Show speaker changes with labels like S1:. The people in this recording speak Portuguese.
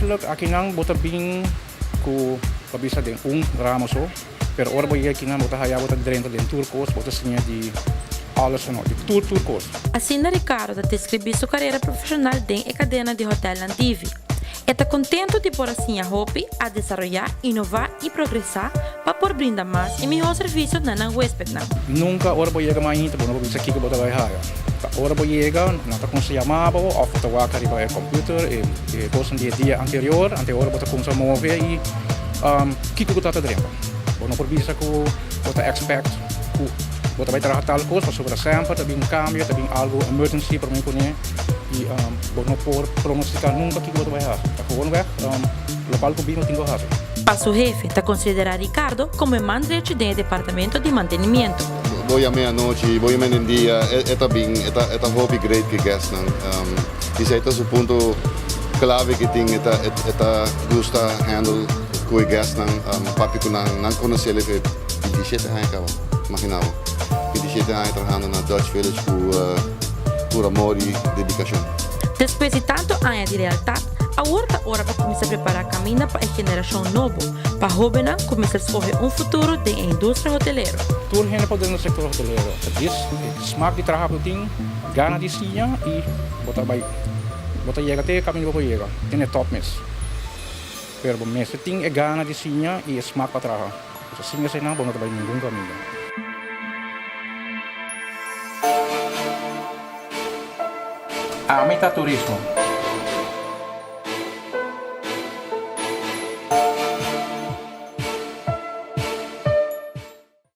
S1: eigenlijk akinang botabing ku kabisa din ramoso. Pero ora boy kinang botahaya botag drento den turcos botasinha de alles no de turcos.
S2: Assim, Ricardo descreveu sua carreira profissional dentro da cadeia de hotel Andivi. Está contente de por assim a hobby a desenvolver, inovar e progressar para por brindar mais e melhor serviço na hóspede.
S1: Nunca ora boy mais inte bono bisa kiko botagay haya. Ora boy nata kung siya mabo of to wa kari ba computer e coisa dia anterior ante ora bota kung sa move e kiko ko tata drempa. Bono por bisa ko bota expect ku bota vai trabalhar tal coisa sobre sempre também cambio também algo emergency para mim conhe e bono por pronosticar nunca kiko bota vai ha. Gewoon weg local ko bino tingo ha.
S2: Para o jefe, está considerado Ricardo como mandante do departamento de mantenimento.
S3: Voy a medianoche, voy a mediodía, está bien, está hobby great que gastan. Dice, este es un punto clave que tiene, está gusta handle que gastan, papi que no conoce el que 27 años acaba, imaginaba. 27 años trabajando en la Dutch Village por amor y dedicación.
S2: Depois de tanto anos de lealdade, agora é hora para começar a preparar a caminho para a geração nova, para jovens começar a escolher futuro da indústria hoteleira.
S1: Tudo gente pode no sector hoteleiro. Diz, smaak de trabalho tem, gana de sinha e bota chega até caminho para chega. Tem top mes. Pero mes tem gana de sinha e smaak para trabalhar. Se sinha se não, bom trabalho nenhum caminho. Amita turismo.